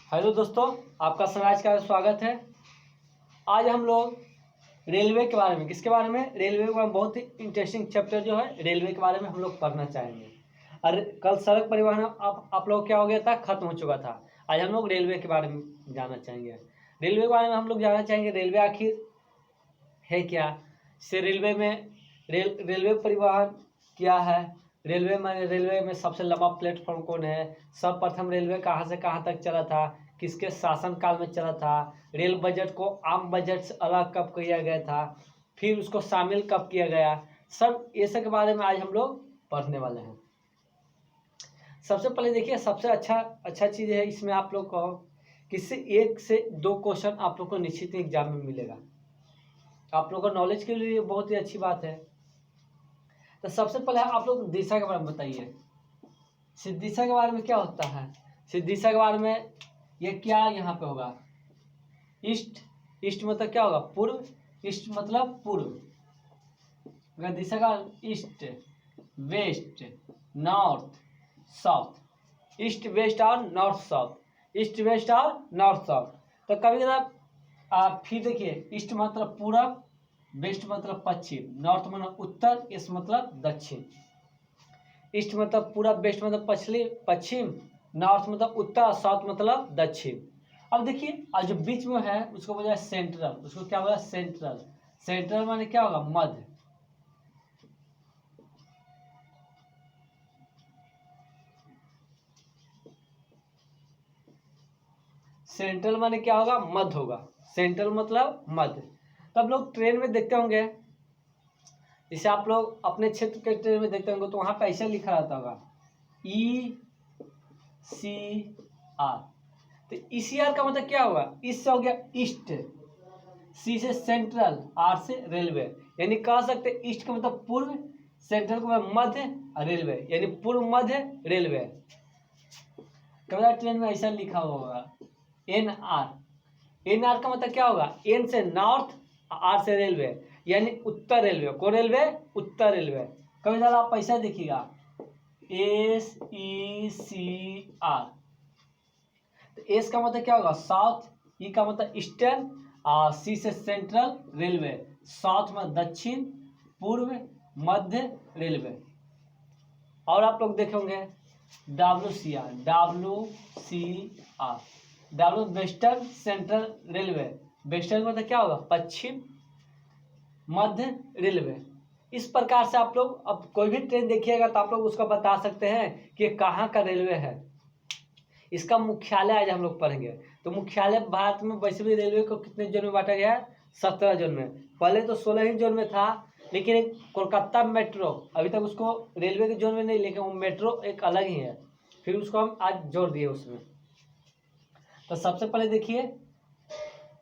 Hello दोस्तों, आपका स्वराज का स्वागत है। आज हम लोग रेलवे के बारे में किसके बारे में रेलवे के बारे में बहुत ही इंटरेस्टिंग चैप्टर जो है रेलवे के बारे में हम लोग पढ़ना चाहेंगे। अरे कल सड़क परिवहन आप लोग क्या हो गया था, खत्म हो चुका था। आज हम लोग रेलवे के बारे में जानना चाहेंगे। रेलवे के बारे में हम लोग जानना चाहेंगे रेलवे आखिर है क्या, से रेलवे परिवहन क्या है, रेलवे में सबसे लंबा प्लेटफॉर्म कौन है, सर्वप्रथम रेलवे कहाँ से कहाँ तक चला था, किसके शासन काल में चला था, रेल बजट को आम बजट से अलग कब किया गया था, फिर उसको शामिल कब किया गया, सब ये सब के बारे में आज हम लोग पढ़ने वाले हैं। सबसे पहले देखिए, सबसे अच्छा चीज़ है इसमें आप लोग को किससे 1 से 2 क्वेश्चन आप लोग को निश्चित एग्जाम में मिलेगा। आप लोगों को नॉलेज के लिए बहुत ही अच्छी बात है। तो सबसे पहले आप लोग दिशा के बारे में बताइए। दिशा के बारे में क्या होता है, दिशा के बारे में ये क्या यहाँ पे होगा, ईस्ट। ईस्ट मतलब क्या होगा, पूर्व। ईस्ट मतलब पूर्व। अगर दिशा का east, west, north, south. East west और नॉर्थ साउथ, ईस्ट वेस्ट और नॉर्थ साउथ। तो कभी कभी आप फिर देखिए, ईस्ट मतलब पूरब, वेस्ट मतलब पश्चिम, नॉर्थ मतलब उत्तर, ईस्ट मतलब दक्षिण। ईस्ट मतलब पूरब, वेस्ट मतलब पश्चिम, नॉर्थ मतलब उत्तर, साउथ मतलब दक्षिण। अब देखिए, आज जो बीच में है उसको बोला है सेंट्रल। उसको क्या बोला, सेंट्रल। सेंट्रल माने क्या होगा, मध्य। सेंट्रल माने क्या होगा, मध्य होगा। सेंट्रल मतलब मध्य। तब लोग ट्रेन में देखते होंगे, जैसे आप लोग अपने क्षेत्र के ट्रेन में देखते होंगे तो वहां पे ऐसा लिखा रहता होगा ECR। तो ECR का मतलब क्या होगा, इस से हो गया ईस्ट, सी से सेंट्रल, आर से रेलवे। यानी कह सकते ईस्ट का मतलब पूर्व, सेंट्रल का मतलब मध्य, रेलवे यानी पूर्व मध्य रेलवे। कभी ट्रेन में ऐसा लिखा होगा NR। NR का मतलब क्या होगा, N से नॉर्थ, R से रेलवे यानी उत्तर रेलवे। कौन रेलवे, उत्तर रेलवे। कभी ज़्यादा आप पैसा देखिएगा SECR। तो एस का मतलब क्या होगा, साउथ। ई का मतलब ईस्टर्न, और सी से सेंट्रल रेलवे। साउथ में दक्षिण, पूर्व, मध्य रेलवे। और आप लोग देखेंगे WCR। W western central railway. Western मतलब क्या होगा, पश्चिम मध्य रेलवे। इस प्रकार से आप लोग अब कोई भी ट्रेन देखिएगा तो आप लोग उसको बता सकते हैं कि कहाँ का रेलवे है। इसका मुख्यालय आज हम लोग पढ़ेंगे। तो मुख्यालय भारत में वैसे भी रेलवे को कितने जोन में बांटा गया है, 17 जोन में। पहले तो 16 ही जोन में था, लेकिन एक कोलकाता मेट्रो अभी तक उसको रेलवे के जोन में नहीं, लेकिन वो मेट्रो एक अलग ही है, फिर उसको हम आज जोड़ दिए उसमें। तो सबसे पहले देखिए,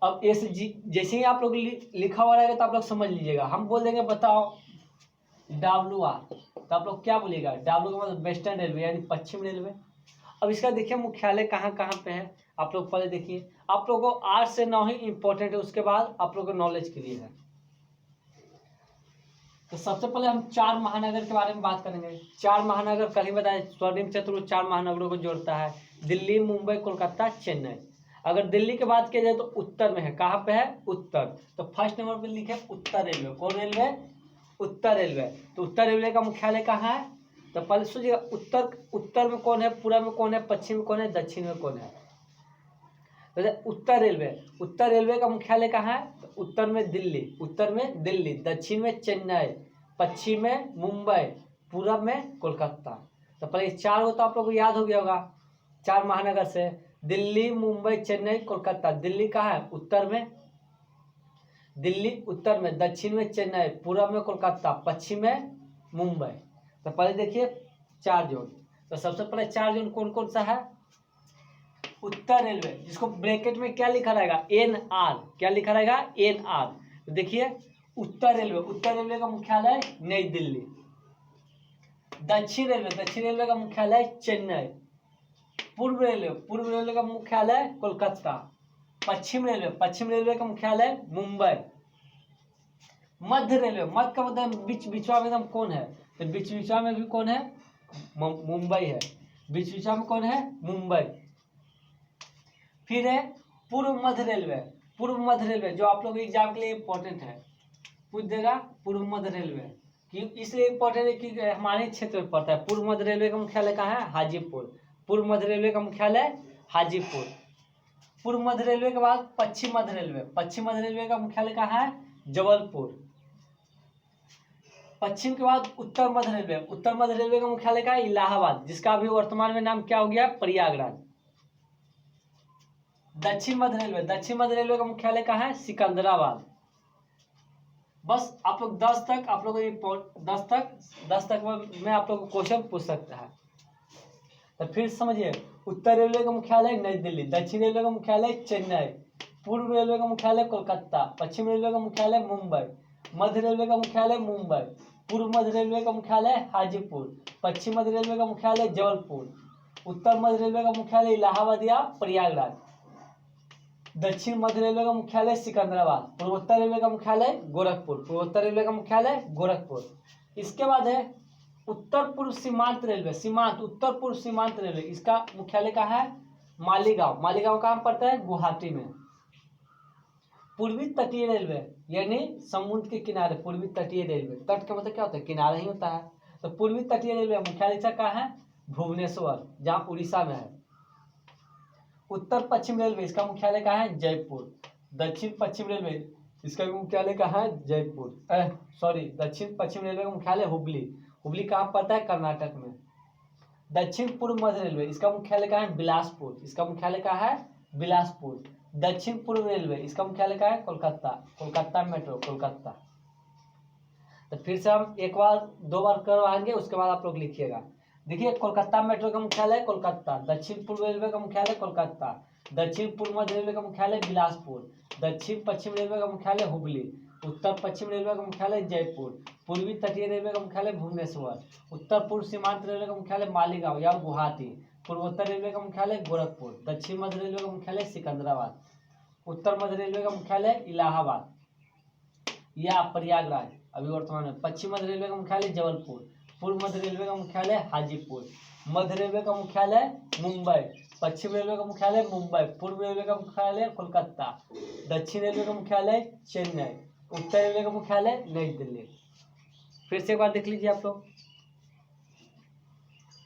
अब जैसे ही आप लोग लिखा हुआ रहेगा तो आप लोग समझ लीजिएगा। हम बोल देंगे बताओ WR, तो आप लोग क्या बोलिएगा, W का मतलब वेस्टर्न रेलवे यानी पश्चिम रेलवे। अब इसका देखिए मुख्यालय कहाँ कहाँ पे है, आप लोग पहले देखिए। आप लोगों को 8 से 9 ही इंपॉर्टेंट है, उसके बाद आप लोगों को नॉलेज के लिए है। तो सबसे पहले हम 4 महानगर के बारे में बात करेंगे। 4 महानगर कल ही बताया, स्वर्णिम चतुर्भुज 4 महानगरों को जोड़ता है, दिल्ली, मुंबई, कोलकाता, चेन्नई। अगर दिल्ली की बात की जाए तो उत्तर में है, कहाँ पे है, उत्तर। तो फर्स्ट नंबर पे लिखे उत्तर रेलवे। कौन रेलवे, उत्तर रेलवे। तो उत्तर रेलवे का मुख्यालय कहाँ है, तो पहले सोचिएगा उत्तर में कौन है, पूर्व में कौन है, पश्चिम में कौन है, दक्षिण में कौन है। तो उत्तर रेलवे का मुख्यालय कहाँ है, तो उत्तर में दिल्ली, दक्षिण में चेन्नई, पश्चिम में मुंबई, पूर्व में कोलकाता। तो पहले 4 हो तो आप लोग को याद हो गया होगा, 4 महानगर से दिल्ली, मुंबई, चेन्नई, कोलकाता। दिल्ली कहाँ है, उत्तर में, दक्षिण में चेन्नई, पूर्व में कोलकाता, पश्चिम में मुंबई। तो पहले देखिए 4 जोन। तो सबसे पहले 4 जोन कौन कौन सा है, उत्तर रेलवे, जिसको ब्रैकेट में क्या लिखा रहेगा, NR। क्या लिखा रहेगा, NR। तो देखिए उत्तर रेलवे का मुख्यालय नई दिल्ली। दक्षिण रेलवे का मुख्यालय चेन्नई। पूर्व रेलवे का मुख्यालय कोलकाता। पश्चिम रेलवे का मुख्यालय मुंबई। मध्य का मतलब बीचवा में एकदम कौन है, तो बीचवा में भी कौन है, मुंबई है। बीचवा में कौन है, मुंबई। फिर है पूर्व मध्य रेलवे। पूर्व मध्य रेलवे जो आप लोग एग्जाम के लिए इंपॉर्टेंट है, पूछ देगा पूर्व मध्य रेलवे कि इसलिए इंपॉर्टेंट है कि हमारे क्षेत्र में पड़ता है। पूर्व मध्य रेलवे का मुख्यालय कहाँ है? हाजीपुर। पूर्व मध्य रेलवे का मुख्यालय हाजीपुर। पूर्व मध्य रेलवे के बाद पश्चिम मध्य रेलवे। पश्चिम मध्य रेलवे का मुख्यालय कहाँ है? जबलपुर। पश्चिम के बाद उत्तर मध्य रेलवे। उत्तर मध्य रेलवे का मुख्यालय कहाँ है? इलाहाबाद, जिसका अभी वर्तमान में नाम क्या हो गया? प्रयागराज। दक्षिण मध्य रेलवे। दक्षिण मध्य रेलवे का मुख्यालय कहाँ है? सिकंदराबाद। बस आप लोग 10 तक आप लोग 10 तक में आप लोग को क्वेश्चन पूछ सकता है। तो फिर समझिए, उत्तर रेलवे का मुख्यालय नई दिल्ली, दक्षिण रेलवे का मुख्यालय चेन्नई, पूर्व रेलवे का मुख्यालय कोलकाता, पश्चिम रेलवे का मुख्यालय मुंबई, मध्य रेलवे का मुख्यालय मुंबई, पूर्व मध्य रेलवे का मुख्यालय हाजीपुर, पश्चिम मध्य रेलवे का मुख्यालय जबलपुर, उत्तर मध्य रेलवे का मुख्यालय इलाहाबाद या प्रयागराज, दक्षिण मध्य रेलवे का मुख्यालय सिकंदराबाद, पूर्वोत्तर रेलवे का मुख्यालय गोरखपुर। पूर्वोत्तर रेलवे का मुख्यालय गोरखपुर। इसके बाद है उत्तर पूर्व सीमांत रेलवे। सीमांत, उत्तर पूर्व सीमांत रेलवे, इसका मुख्यालय कहाँ है? मालीगांव। मालीगांव कहाँ पड़ता है? गुवाहाटी में। पूर्वी तटीय रेलवे यानी समुद्र के किनारे, पूर्वी तटीय रेलवे। तट का मतलब क्या होता है? किनारा ही होता है। तो पूर्वी तटीय रेलवे मुख्यालय कहाँ है? भुवनेश्वर, जहाँ उड़ीसा में है। उत्तर पश्चिम रेलवे, इसका मुख्यालय कहाँ है? जयपुर। दक्षिण पश्चिम रेलवे, इसका भी मुख्यालय कहाँ है? जयपुर। सॉरी, दक्षिण पश्चिम रेलवे का मुख्यालय हुबली। हुबली कहाँ पड़ता है? कर्नाटक में। दक्षिण पूर्व मध्य रेलवे, इसका मुख्यालय कहाँ है? बिलासपुर। इसका मुख्यालय कहाँ है? बिलासपुर। दक्षिण पूर्व रेलवे, इसका मुख्यालय कहाँ है? कोलकाता। कोलकाता मेट्रो, कोलकाता। तो फिर से हम एक बार 2 बार करवाएंगे, उसके बाद आप लोग लिखिएगा। देखिए, कोलकाता मेट्रो का मुख्यालय कोलकाता, दक्षिण पूर्व रेलवे का मुख्यालय कोलकाता, दक्षिण पूर्व मध्य रेलवे का मुख्यालय बिलासपुर, दक्षिण पश्चिम रेलवे का मुख्यालय हुबली, उत्तर पश्चिम रेलवे का मुख्यालय जयपुर, पूर्वी तटीय रेलवे का मुख्यालय भुवनेश्वर, उत्तर पूर्व सीमांत रेलवे का मुख्यालय मालीगांव या गुवाहाटी, पूर्वोत्तर रेलवे का मुख्यालय गोरखपुर, दक्षिण मध्य रेलवे का मुख्यालय सिकंदराबाद, उत्तर मध्य रेलवे का मुख्यालय इलाहाबाद या प्रयागराज अभी वर्तमान में, पश्चिम मध्य रेलवे का मुख्यालय जबलपुर, पूर्व मध्य रेलवे का मुख्यालय हाजीपुर, मध्य रेलवे का मुख्यालय मुंबई, पश्चिम रेलवे का मुख्यालय मुंबई, पूर्व रेलवे का मुख्यालय कोलकाता, दक्षिण रेलवे का मुख्यालय चेन्नई, उत्तर रेलवे का मुख्यालय नई दिल्ली। फिर से एक बार देख लीजिए आप लोग।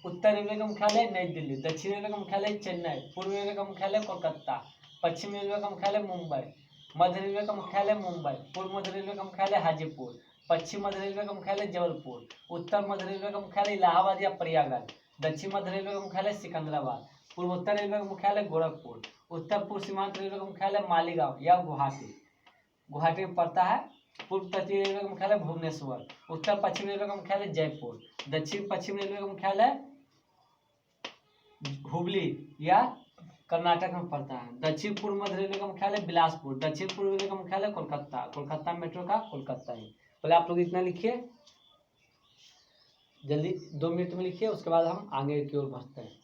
उत्तर रेलवे का मुख्यालय नई दिल्ली, दक्षिण रेलवे का मुख्यालय चेन्नई, पूर्व रेलवे का मुख्यालय कोलकाता, पश्चिम रेलवे का मुख्यालय मुंबई, मध्य रेलवे का मुख्यालय मुंबई, पूर्व मध्य रेलवे का मुख्यालय हाजीपुर, पश्चिम मध्य रेलवे का मुख्यालय जबलपुर, उत्तर मध्य रेलवे का मुख्यालय इलाहाबाद या प्रयागराज, दक्षिण मध्य रेलवे का मुख्यालय सिकंदराबाद, पूर्वोत्तर रेलवे का मुख्यालय गोरखपुर, उत्तर पूर्व सीमांत रेलवे का मुख्यालय मालीगांव या गुवाहाटी, गुवाहाटी में पड़ता है, पूर्व तटीय रेलवे का मुख्यालय भुवनेश्वर, उत्तर पश्चिम रेलवे का मुख्यालय जयपुर, दक्षिण पश्चिम रेलवे का मुख्यालय हुबली या कर्नाटक में पड़ता है, दक्षिण पूर्व मध्य रेलवे का मुख्यालय बिलासपुर, दक्षिण पूर्व रेलवे का मुख्यालय कोलकाता, कोलकाता मेट्रो का कोलकाता ही। पहले आप लोग इतना लिखिए, जल्दी 2 मिनट में लिखिए, उसके बाद हम आगे की ओर बढ़ते हैं।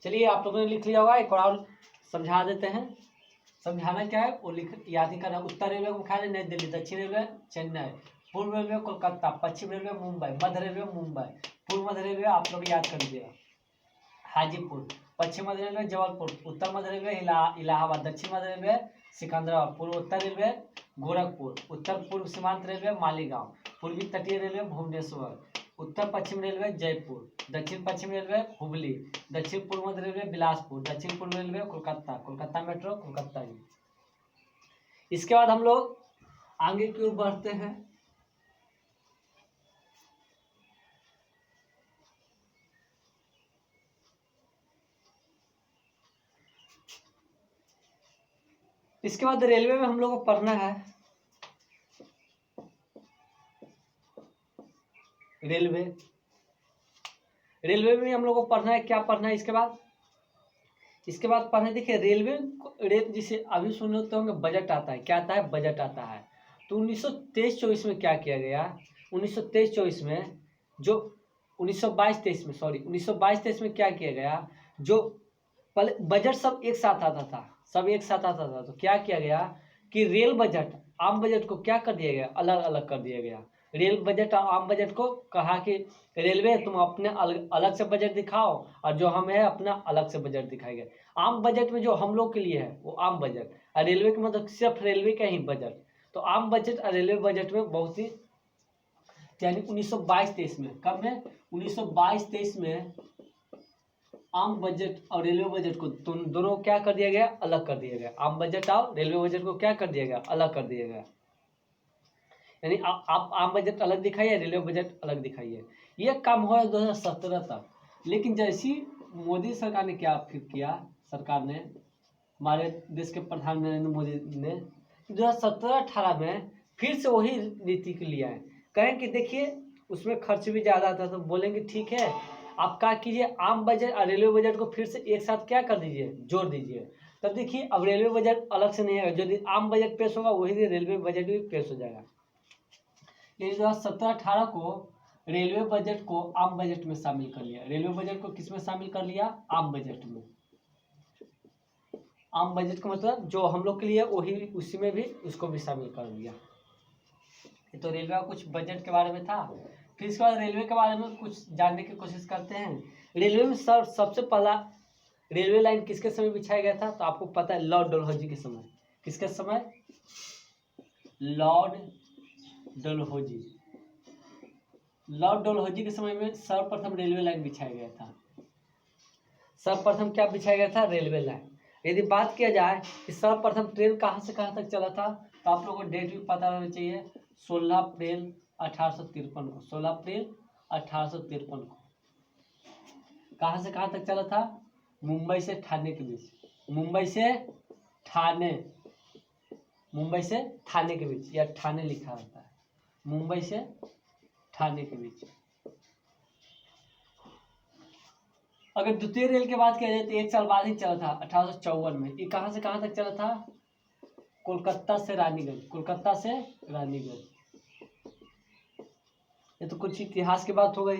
चलिए आप लोगों ने लिख लिया होगा, एक और समझा देते हैं। समझाना क्या है वो लिख याद ही करना। उत्तर रेलवे को मुख्यालय नई दिल्ली, दक्षिण रेलवे चेन्नई, पूर्व रेलवे कोलकाता, पश्चिम रेलवे मुंबई, मध्य रेलवे मुंबई, पूर्व मध्य रेलवे आप लोग याद कर लीजिएगा हाजीपुर, पश्चिम मध्य रेलवे जबलपुर, उत्तर मध्य रेलवे इलाहाबाद, दक्षिण मध्य रेलवे सिकंदराबाद, पूर्व उत्तर रेलवे गोरखपुर, उत्तर पूर्व सीमांत रेलवे मालीगांव, पूर्वी तटीय रेलवे भुवनेश्वर, उत्तर पश्चिम रेलवे जयपुर, दक्षिण पश्चिम रेलवे हुबली, दक्षिण पूर्व मध्य रेलवे बिलासपुर, दक्षिण पूर्व रेलवे कोलकाता, कोलकाता मेट्रो कोलकाता ही। इसके बाद हम लोग आगे की ओर बढ़ते हैं। इसके बाद रेलवे में हम लोग को पढ़ना है रेलवे। रेलवे में हम लोग को पढ़ना है, क्या पढ़ना है इसके बाद पढ़ना है, देखिए रेलवे जिसे अभी सुन लेते होंगे बजट आता है, क्या आता है बजट आता है। तो 1923-24 में क्या किया गया, 1923-24 में जो 1922-23 में क्या किया गया, जो पहले बजट सब एक साथ आता था, तो क्या किया गया कि रेल बजट आम बजट को क्या कर दिया गया, अलग अलग कर दिया गया। रेल बजट और आम बजट को कहा कि रेलवे तुम अपने अलग से बजट दिखाओ और जो हम है अपना अलग से बजट दिखाएंगे। आम बजट में जो हम लोग के लिए है वो आम बजट, और रेलवे के मतलब सिर्फ रेलवे का ही बजट। तो आम बजट और रेलवे बजट में बहुत ही, यानी 1922-23 में, कब में 1922-23 में आम बजट और रेलवे बजट को दोनों क्या कर दिया गया, अलग कर दिया गया। आम बजट और रेलवे बजट को क्या कर दिया गया, अलग कर दिया गया। यानी आप आम बजट अलग दिखाइए, रेलवे बजट अलग दिखाइए। ये काम हुआ 2017 तक। लेकिन जैसी मोदी सरकार ने क्या फिर किया, सरकार ने, हमारे देश के प्रधान नरेंद्र मोदी ने 2017-18 में फिर से वही नीति के लिया है। कहें कि देखिए उसमें खर्च भी ज़्यादा था, तो बोलेंगे ठीक है आप क्या कीजिए, आम बजट और रेलवे बजट को फिर से एक साथ क्या कर दीजिए, जोड़ दीजिए। तब देखिए अब रेलवे बजट अलग से नहीं आएगा, जो आम बजट पेश होगा वही दिन रेलवे बजट भी पेश हो जाएगा। ये 2017-18 को रेलवे बजट को आम बजट में शामिल कर लिया। रेलवे बजट को किस में शामिल कर लिया, आम बजट में। आम बजट का मतलब जो हम लोग के लिए वही, उसी में भी उसको भी शामिल कर दिया। तो रेलवे का कुछ बजट के बारे में था। फिर इसके बाद रेलवे के बारे में कुछ जानने की कोशिश करते हैं। रेलवे में सबसे पहला रेलवे लाइन किसके समय बिछाया गया था, तो आपको पता है लॉर्ड डलहौजी के समय। किसके समय, लॉर्ड डलहौजी। लॉर्ड डलहौजी के समय में सर्वप्रथम रेलवे लाइन बिछाया गया था। सर्वप्रथम क्या बिछाया गया था, रेलवे लाइन। यदि बात किया जाए कि सर्वप्रथम ट्रेन कहाँ से कहाँ तक चला था, तो आप लोगों को डेट भी पता रहना चाहिए। 16 अप्रैल 1853 को, 16 अप्रैल 1853 को कहाँ से कहाँ तक चला था, मुंबई से ठाणे के बीच। मुंबई से ठाणे के बीच, या ठाणे लिखा रहता है, मुंबई से ठाणे के बीच। अगर द्वितीय रेल की बात किया जाए तो 1 साल बाद ही चला था, 1854 में। ये कहाँ से कहाँ तक चला था, कोलकाता से रानीगंज। कोलकाता से रानीगंज। ये तो कुछ इतिहास की बात हो गई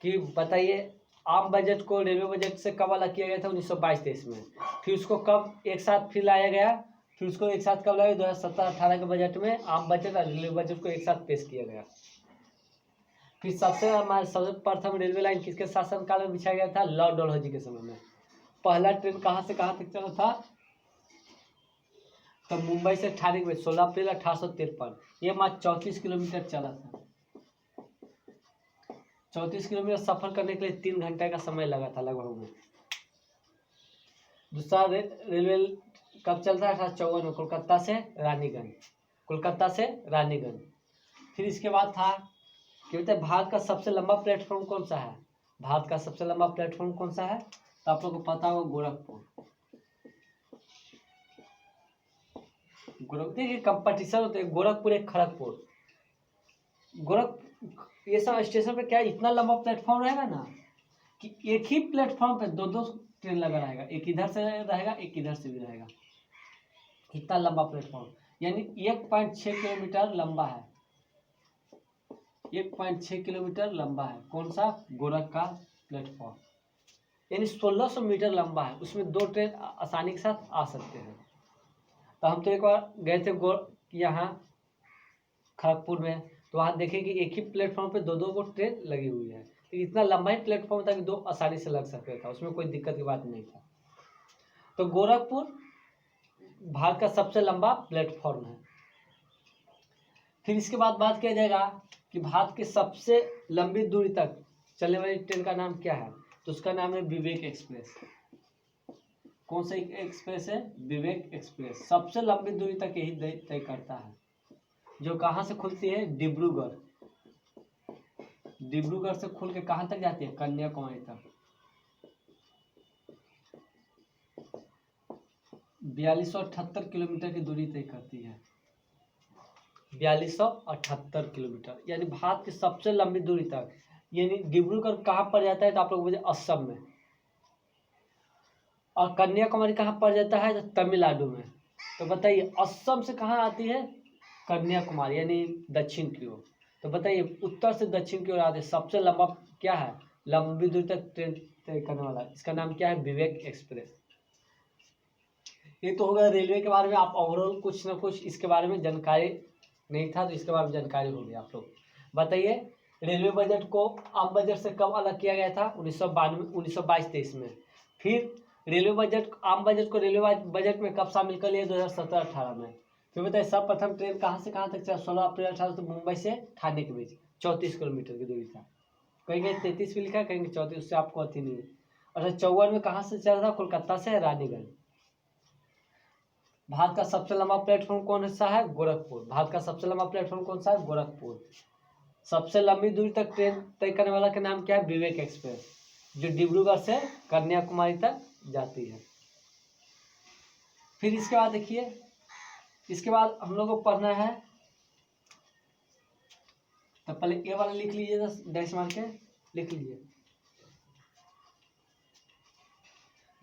कि बताइए आम बजट को रेलवे बजट से कब अलग किया गया था, 1922-23 में। फिर उसको कब एक साथ फिर लाया गया, फिर उसको एक साथ कब लाया, 2017-18 के बजट में आम बजट और रेलवे बजट को एक साथ पेश किया गया। फिर सबसे प्रथम रेलवे लाइन किसके शासनकाल में बिछाया गया था, लॉर्ड डलहौजी के समय में। पहला ट्रेन कहाँ से कहाँ तक चला था, तो मुंबई से ठाणे में 16 अप्रैल 1853। ये मात्र 34 किलोमीटर चला था। 34 किलोमीटर सफर करने के लिए 3 घंटे का समय लगा था लगभग में। दूसरा रेलवे कब चलता है, 1854 में, कोलकाता से रानीगंज। कोलकाता से रानीगंज। फिर इसके बाद था कि बताए भारत का सबसे लंबा प्लेटफॉर्म कौन सा है। भारत का सबसे लंबा प्लेटफॉर्म कौन सा है, तो आप लोग को पता होगा गोरखपुर। देखिए कंपटीशन होते हैं, गोरखपुर एक खड़गपुर, ये सब स्टेशन पे क्या इतना लंबा प्लेटफॉर्म रहेगा ना कि एक ही प्लेटफॉर्म पे दो दो ट्रेन लगा रहेगा, एक इधर से रहेगा एक इधर से भी रहेगा, इतना लंबा प्लेटफॉर्म, यानी 1.6 किलोमीटर लंबा है, 1.6 किलोमीटर लंबा है। कौन सा? गोरख का प्लेटफॉर्म, यानी 1600 मीटर लंबा है, उसमें दो ट्रेन आसानी के साथ आ सकते हैं। तो हम तो एक बार गए थे यहाँ खड़गपुर में, तो वहाँ देखे कि एक ही प्लेटफॉर्म पे दो दो को ट्रेन लगी हुई है, तो इतना लंबा ही प्लेटफॉर्म था कि दो आसानी से लग सकता था, उसमें कोई दिक्कत की बात नहीं था। तो गोरखपुर भारत का सबसे लंबा प्लेटफॉर्म है। फिर इसके बाद बात किया जाएगा कि भारत के सबसे लंबी दूरी तक चलने वाली ट्रेन का नाम क्या है, तो उसका नाम है विवेक एक्सप्रेस। कौन सा एक्सप्रेस है? विवेक एक्सप्रेस। सबसे लंबी दूरी तक यही तय करता है, जो कहाँ से खुलती है? डिब्रूगढ़, डिब्रूगढ़ से खुल के कहाँ तक जाती है? कन्याकुमारी तक। 4278 किलोमीटर की दूरी तय करती है, 4278 किलोमीटर, यानी भारत की सबसे लंबी दूरी तक। यानी डिब्रूगढ़ कहाँ पर जाता है? तो आप लोग मुझे असम में, और कन्याकुमारी कहाँ पर जाता है? तो तमिलनाडु में। तो बताइए असम से कहाँ आती है? कन्याकुमारी, यानी दक्षिण की ओर। तो बताइए उत्तर से दक्षिण की ओर आते सबसे लंबा क्या है? लंबी दूरी तक ट्रेन तय करने वाला, इसका नाम क्या है? विवेक एक्सप्रेस। ये तो होगा रेलवे के बारे में। आप ओवरऑल कुछ ना कुछ इसके बारे में जानकारी नहीं था, तो इसके बारे में जानकारी होगी आप लोग। बताइए रेलवे बजट को आम बजट से कब अलग किया गया था? 1922-23 में। फिर रेलवे बजट, आम बजट को रेलवे बजट में कब शामिल कर लिया? 2017-18 में। फिर बताइए सर्वप्रथम ट्रेन कहाँ से कहाँ तक चला? 16 अप्रैल 1800 से मुंबई से ठाणे के बीच 34 किलोमीटर की दूरी था। कहीं कहीं 33 भी लिखा है, कहीं 34, उससे आपको अति नहीं है। 1854 में कहाँ से चला था? कोलकाता से रानीगंज। भारत का सबसे लंबा प्लेटफॉर्म कौन सा है? गोरखपुर। भारत का सबसे लंबा प्लेटफॉर्म कौन सा है? गोरखपुर। सबसे लंबी दूरी तक ट्रेन तय करने वाला का नाम क्या है? विवेक एक्सप्रेस, जो डिब्रूगढ़ से कन्याकुमारी तक जाती है। फिर इसके बाद देखिए, इसके बाद हम लोग को पढ़ना है, तो पहले ए वाला लिख लीजिए, डैश मार के लिख लीजिए।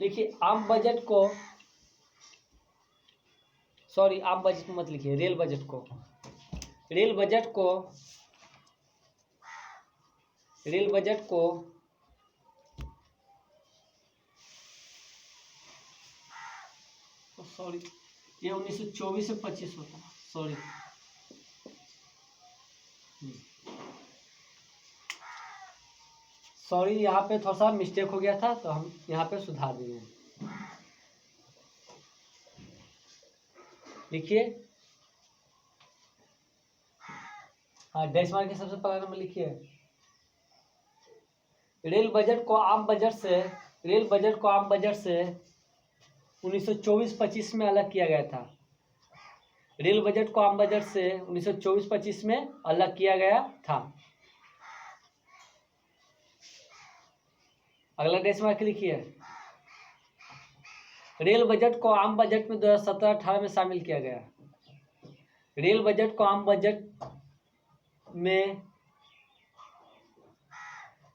देखिए आम बजट को, सॉरी आम बजट मत लिखिए, रेल बजट को, रेल बजट को, रेल बजट को सॉरी ये 1924 से 25 होता है, सॉरी सॉरी यहाँ पे थोड़ा सा मिस्टेक हो गया था, तो हम यहाँ पे सुधार दिए हैं। लिखिए, हाँ डैश मार के सबसे पहला नंबर लिखिए। रेल बजट को आम बजट से, रेल बजट को आम बजट से 1924-25 में अलग किया गया था। रेल बजट को आम बजट से 1924-25 में अलग किया गया था। अगला डैश मार के लिखिए। रेल बजट को आम बजट में 2017-18 में शामिल किया गया। रेल बजट को आम बजट में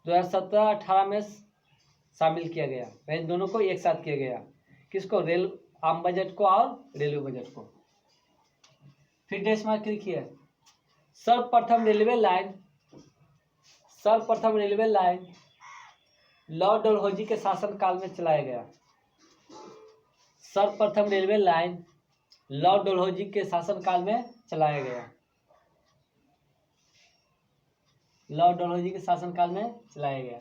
2017-18 में शामिल किया गया, इन दोनों को एक साथ किया गया। किसको? रेल आम बजट को और रेलवे बजट को। फिर डैश मार्क लिखिए। सर्वप्रथम रेलवे लाइन, सर्वप्रथम रेलवे लाइन लॉर्ड डलहौजी के शासन काल में चलाया गया। सर्वप्रथम रेलवे लाइन लॉर्ड डलहौजी के शासन काल में चलाया गया, लॉर्ड डलहौजी के शासन काल में चलाया गया।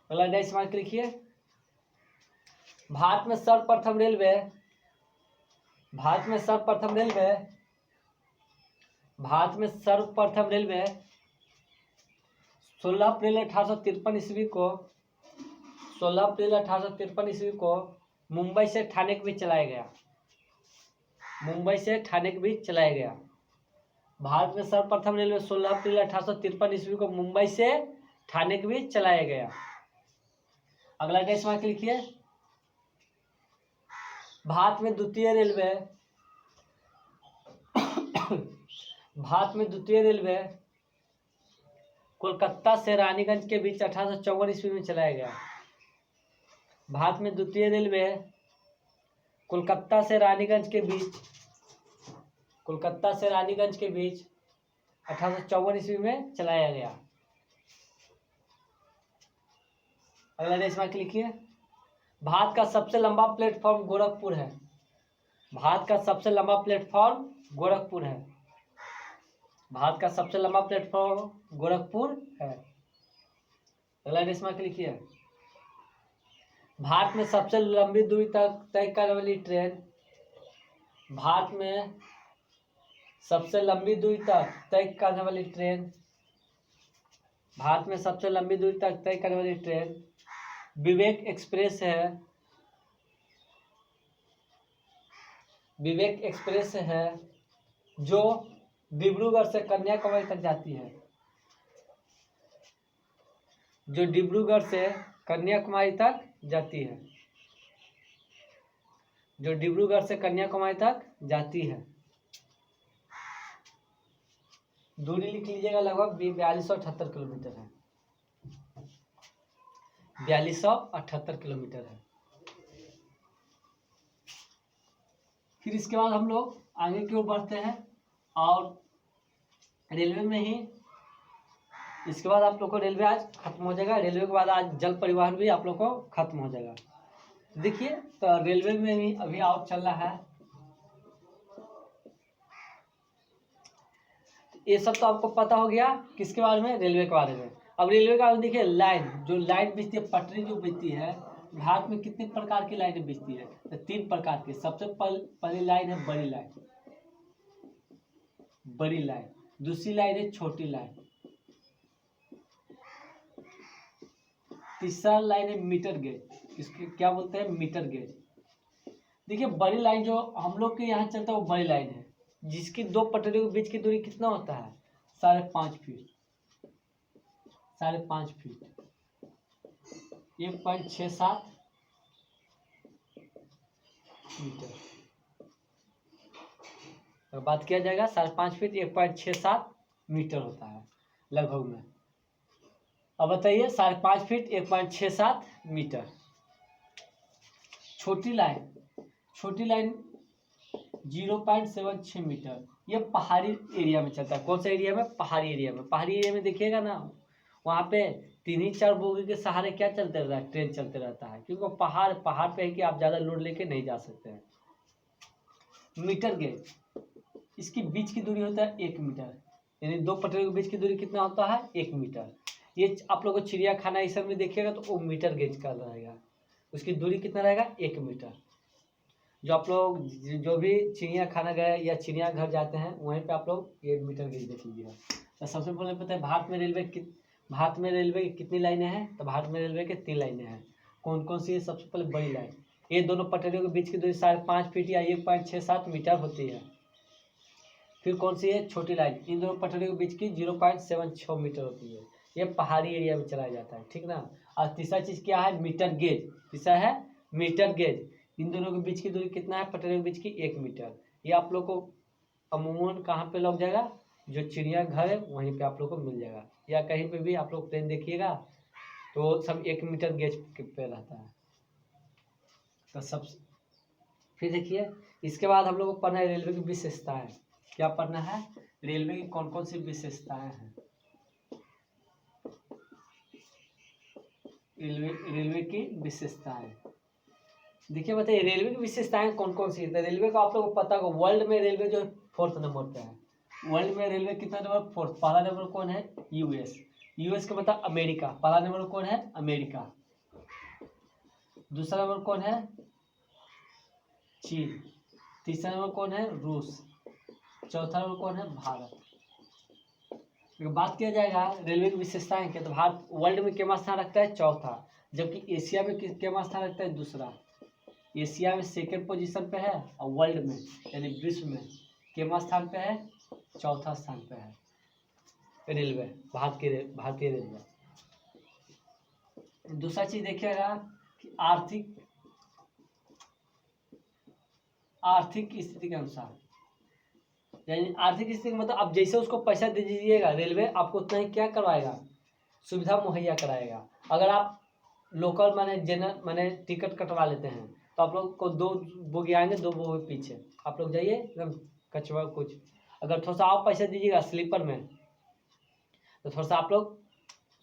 अगला डैश मार्क लिखिए। भारत में सर्वप्रथम रेलवे, भारत में सर्वप्रथम रेलवे, भारत में सर्वप्रथम रेलवे 16 अप्रैल 1853 ईस्वी को, 16 अप्रैल 1853 ईस्वी को मुंबई से ठाणे के बीच चलाया गया, मुंबई से ठाणे के बीच चलाया गया। भारत में सर्वप्रथम रेलवे 16 अप्रैल 1853 ईस्वी को मुंबई से ठाणे के बीच चलाया गया। अगला डैश मार्क लिखिए। भारत में द्वितीय रेलवे भारत में द्वितीय रेलवे कोलकाता से रानीगंज के बीच 1854 ईस्वी में चलाया गया। भारत में द्वितीय रेलवे कोलकाता से रानीगंज के बीच 1854 ईस्वी में चलाया गया। अगला देशवाक्य लिखिए। भारत का सबसे लंबा प्लेटफॉर्म गोरखपुर है। भारत का सबसे लंबा प्लेटफॉर्म गोरखपुर है। भारत का सबसे लंबा प्लेटफॉर्म गोरखपुर है। अगला देशवाक्य लिखिए। भारत में सबसे लंबी दूरी तक तय करने वाली ट्रेन भारत में सबसे लंबी दूरी तक तय करने वाली ट्रेन भारत में सबसे लंबी दूरी तक तय करने वाली ट्रेन विवेक एक्सप्रेस है। विवेक एक्सप्रेस है जो डिब्रूगढ़ से कन्याकुमारी तक जाती है। जो डिब्रूगढ़ से कन्याकुमारी तक जाती है। जो डिब्रूगढ़ से कन्याकुमारी तक जाती है। दूरी लिख लीजिएगा, लगभग 4278 किलोमीटर है। 4278 किलोमीटर है। फिर इसके बाद हम लोग आगे की ओर बढ़ते हैं और रेलवे में ही इसके बाद आप लोग को रेलवे आज खत्म हो जाएगा। रेलवे के बाद आज जल परिवहन भी आप लोग को खत्म हो जाएगा। देखिए तो रेलवे में भी अभी आउट चल रहा है। ये सब तो आपको पता हो गया किसके बारे में, रेलवे के बारे में। अब रेलवे का देखिए लाइन, जो लाइन बिछती है, पटरी जो बिछती है, भारत में कितने प्रकार की लाइनें बिछती है? तो 3 प्रकार की। सबसे पहली लाइन है बड़ी लाइन। बड़ी लाइन। दूसरी लाइन है छोटी लाइन। तीसरा लाइन है मीटर गेज। इसके क्या बोलते हैं? Metre gauge. देखिए बड़ी लाइन जो हम लोग के यहाँ चलता है वो बड़ी लाइन है, जिसकी 2 पटरियों के बीच की दूरी कितना होता है? 5.5 फीट। 5.5 feet 1.67 metre. तो बात किया जाएगा 5.5 फीट 1.67 मीटर होता है लगभग में। अब बताइए 5.5 फीट 1.67 मीटर। छोटी लाइन 0.76 मीटर। ये पहाड़ी एरिया में चलता है। कौन सा एरिया में? पहाड़ी एरिया में। पहाड़ी एरिया में देखिएगा ना, वहाँ पे 3-4 बोगी के सहारे क्या चलते रहता है? ट्रेन चलते रहता है, क्योंकि पहाड़ पे है कि आप ज़्यादा लोड लेके नहीं जा सकते हैं। मीटर गेज, इसकी बीच की दूरी होता है 1 मीटर, यानी 2 पटरियों के बीच की दूरी कितना होता है? 1 मीटर। ये आप लोग को चिड़ियाखाना इस सब में देखिएगा तो वो मीटर गेज का रहेगा। उसकी दूरी कितना रहेगा? 1 मीटर। जो आप लोग जो भी चिड़ियाखाना गए या चिड़ियाघर जाते हैं वहीं पे आप लोग 1 मीटर गेज देख लीजिएगा। तो सबसे पहले पता है भारत में रेलवे की कितनी लाइनें हैं? तो भारत में रेलवे के 3 लाइनें हैं। कौन कौन सी है? सबसे पहले बड़ी लाइन, ये दोनों पटरियों के बीच की दूरी 5.5 फीट या 1.67 मीटर होती है। फिर कौन सी है? छोटी लाइन, इन दोनों पटरियों के बीच की 0.76 मीटर होती है। ये पहाड़ी एरिया में चलाया जाता है, ठीक ना। और तीसरा चीज़ क्या है? Metre gauge. तीसरा है मीटर गेज। इन दोनों के बीच की दूरी कितना है? पटरियों के बीच की 1 मीटर। ये आप लोग को अमूमन कहाँ पे लग जाएगा? जो चिड़ियाघर है वहीं पे आप लोग को मिल जाएगा, या कहीं पे भी आप लोग ट्रेन देखिएगा तो सब 1 मीटर गेज पे रहता है। तो सब फिर देखिए इसके बाद हम लोग को पढ़ना है रेलवे की विशेषताएं। क्या पढ़ना है? रेलवे की कौन कौन सी विशेषताएं हैं। रेलवे की विशेषताएं देखिए, बताइए रेलवे की विशेषताएं कौन कौन सी है। रेलवे को आप लोगों को पता होगा, वर्ल्ड में रेलवे जो है 4th नंबर पे है। वर्ल्ड में रेलवे कितना नंबर? 4th। पहला नंबर कौन है? यूएस। यूएस का मतलब अमेरिका। पहला नंबर कौन है? अमेरिका। दूसरा नंबर कौन है? चीन। तीसरा नंबर कौन है? रूस। चौथा नंबर कौन है? भारत। बात किया जाएगा रेलवे की विशेषताएं क्या, तो भारत वर्ल्ड में कितना स्थान रखता है? चौथा। जबकि एशिया में कितना स्थान रखता है? दूसरा। एशिया में 2nd पोजीशन पे है और वर्ल्ड में यानी विश्व में कितना स्थान पे है? चौथा स्थान पे है रेलवे, भारतीय रेलवे। दूसरा चीज देखिएगा कि आर्थिक स्थिति के अनुसार, यानी आर्थिक स्थिति मतलब आप जैसे उसको पैसा दे दीजिएगा रेलवे आपको उतना ही क्या करवाएगा, सुविधा मुहैया कराएगा। अगर आप लोकल माने जनरल माने टिकट कटवा लेते हैं तो आप लोग को 2 बोगी आएंगे, 2 बोगी पीछे, आप लोग जाइए एकदम कचवा कुछ। अगर थोड़ा सा आप पैसा दीजिएगा स्लीपर में तो थोड़ा सा आप लोग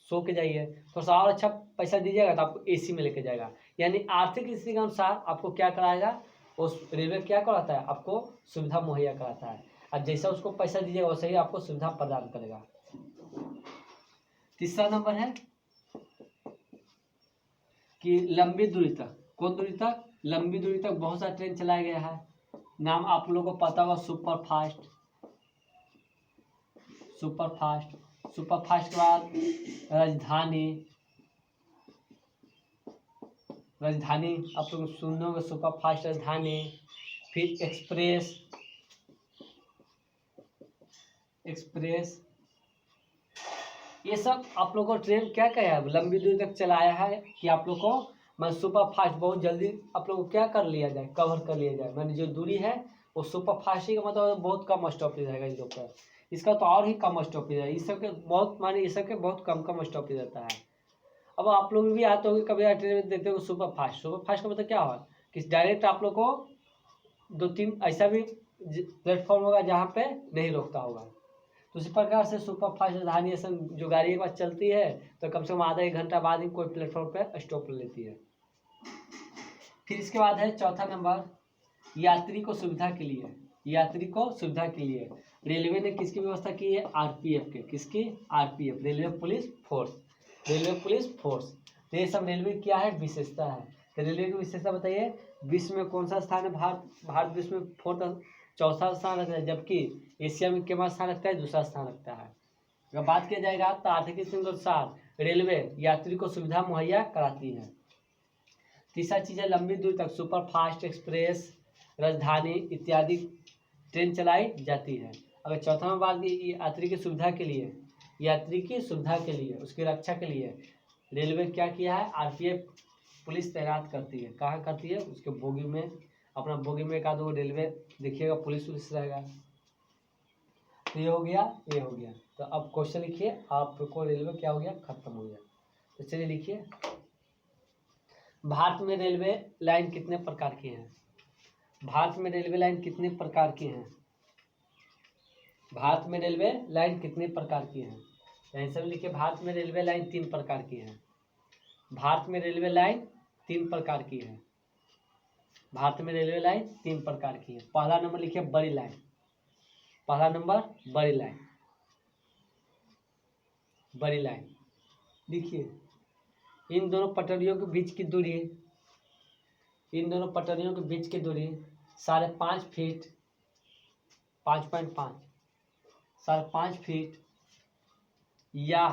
सो के जाइए, थोड़ा सा और अच्छा पैसा दीजिएगा तो आपको एसी में लेके जाएगा। यानी आर्थिक स्थिति के अनुसार आपको क्या कराएगा, उस रेलवे क्या कराता है, आपको सुविधा मुहैया कराता है। अब जैसा उसको पैसा दीजिएगा वैसे ही आपको सुविधा प्रदान करेगा। तीसरा नंबर है कि लंबी दूरी तक, कौन दूरी तक, लंबी दूरी तक बहुत सारा ट्रेन चलाया गया है। नाम आप लोगों को पता होगा, super fast, super fast, super fast के बाद राजधानी, राजधानी आप लोग सुने होंगे, सुपर फास्ट राजधानी, फिर एक्सप्रेस, एक्सप्रेस, ये सब आप लोगों को ट्रेन क्या क्या है, लंबी दूरी तक चलाया है कि आप लोग को मैं सुपर फास्ट बहुत जल्दी आप लोग को क्या कर लिया जाए, कवर कर लिया जाए। मैंने जो दूरी है वो सुपर फास्ट ही का मतलब बहुत कम स्टॉपेज रहेगा इस लोग का, इसका तो और ही कम स्टॉपेज है, इस सब के बहुत माने इस सब के बहुत कम कम स्टॉपेज रहता है। अब आप लोग भी आते होंगे कभी ट्रेन में देखते हो सुपर फास्ट, सुपर फास्ट का मतलब क्या हुआ कि डायरेक्ट आप लोग को 2-3 ऐसा भी प्लेटफॉर्म होगा जहाँ पे नहीं रोकता होगा। तो इसी प्रकार से सुपर फास्ट राजधानी जो गाड़ी एक बार चलती है तो कम से कम आधा 1 घंटा बाद ही कोई प्लेटफॉर्म पे स्टॉप लेती है। फिर इसके बाद है चौथा नंबर, यात्री को सुविधा के लिए, यात्री को सुविधा के लिए रेलवे ने किसकी व्यवस्था की है, आरपीएफ के, किसकी, RPF, railway police force, railway police force. तो ये सब रेलवे क्या है, विशेषता है। तो रेलवे की विशेषता बताइए, विश्व में कौन सा स्थान है, भारत विश्व में चौथा स्थान रखता है, जबकि एशिया में कितना स्थान रखता है, दूसरा स्थान रखता है। अगर बात किया जाएगा तो आर्थिक स्थिति के अनुसार रेलवे यात्री को सुविधा मुहैया कराती है। तीसरा चीज़ है लंबी दूरी तक सुपर फास्ट, एक्सप्रेस, राजधानी इत्यादि ट्रेन चलाई जाती है। अगर चौथा में बात की यात्री की सुविधा के लिए, यात्री की सुविधा के लिए, उसकी रक्षा के लिए रेलवे क्या किया है, आरपीएफ पुलिस तैनात करती है। कहाँ करती है, उसके बोगी में, अपना बोगी में एक आध वो रेलवे देखिएगा पुलिस उलिस रहेगा। तो ये हो गया, ये हो गया। तो अब क्वेश्चन लिखिए, आपको रेलवे क्या हो गया, खत्म हो गया। तो चलिए लिखिए, भारत में रेलवे लाइन कितने प्रकार की हैं, भारत में रेलवे लाइन कितने प्रकार की हैं, भारत में रेलवे लाइन कितने प्रकार की हैं। यहीं सब लिखिए, भारत में रेलवे लाइन 3 प्रकार की है, भारत में रेलवे लाइन 3 प्रकार की है, भारत में रेलवे लाइन 3 प्रकार की है। पहला नंबर लिखिए बड़ी लाइन, पहला नंबर बड़ी लाइन, बड़ी लाइन लिखिए। इन दोनों पटरियों के बीच की दूरी, इन दोनों पटरियों के बीच की दूरी 5.5 फीट, 5.5, 5.5 फीट या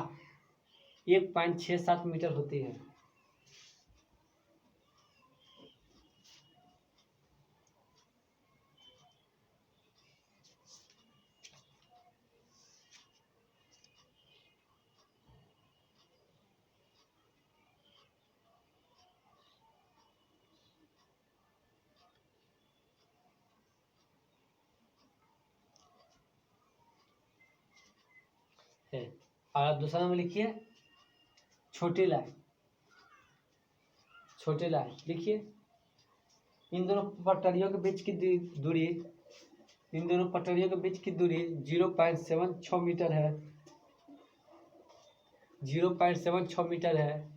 1.67 मीटर होती है। और दूसरा नंबर लिखिए छोटी लाइन, छोटी लाइन लिखिए। इन दोनों पटरियों के बीच की दूरी, इन दोनों पटरियों के बीच की दूरी 0.76 मीटर है, 0.76 मीटर है।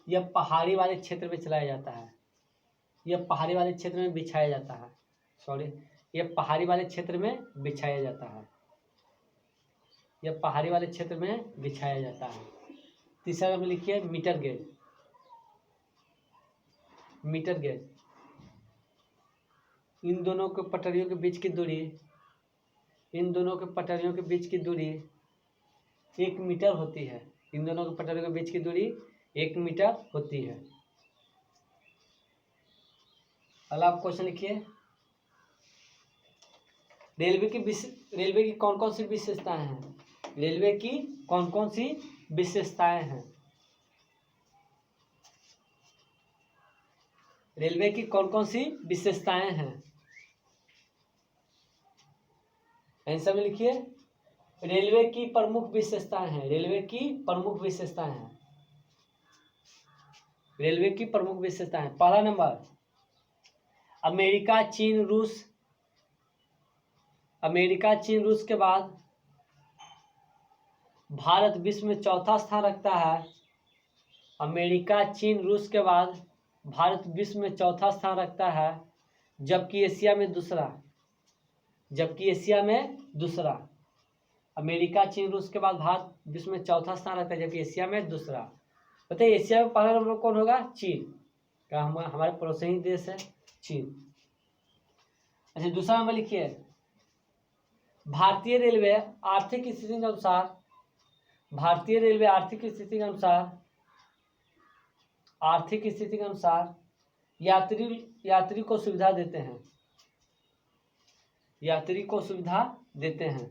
यह पहाड़ी वाले क्षेत्र में चलाया जाता है, यह पहाड़ी वाले क्षेत्र में बिछाया जाता है, सॉरी, यह पहाड़ी वाले क्षेत्र में बिछाया जाता है, यह पहाड़ी वाले क्षेत्र में बिछाया जाता है। तीसरा नंबर लिखिए मीटर गेज, मीटर गेज। इन दोनों के पटरियों के बीच की दूरी, इन दोनों के पटरियों के बीच की दूरी 1 मीटर होती है, इन दोनों के पटरियों के बीच की दूरी 1 मीटर होती है। अगला आप क्वेश्चन लिखिए, रेलवे की कौन कौन सी विशेषताएं हैं, रेलवे की कौन कौन सी विशेषताएं हैं, रेलवे की कौन कौन सी विशेषताएं हैं। आंसर में लिखिए, रेलवे की प्रमुख विशेषताएं हैं। रेलवे की प्रमुख विशेषताएं हैं। रेलवे की प्रमुख विशेषताएं, पहला नंबर अमेरिका चीन रूस। अमेरिका चीन रूस के बाद भारत विश्व में चौथा स्थान रखता है। अमेरिका चीन रूस के बाद भारत विश्व में चौथा स्थान रखता है, जबकि एशिया में दूसरा। जबकि एशिया में दूसरा। अमेरिका चीन रूस के बाद भारत विश्व में चौथा स्थान रखता है, जबकि एशिया में दूसरा। बताइए एशिया में पहला नंबर कौन होगा? चीन का, हमारे पड़ोसी देश है चीन। अच्छा, दूसरा नंबर लिखिए, भारतीय रेलवे आर्थिक स्थिति के अनुसार, भारतीय रेलवे आर्थिक स्थिति के अनुसार, आर्थिक स्थिति के अनुसार यात्री को सुविधा देते हैं। यात्री को सुविधा देते हैं।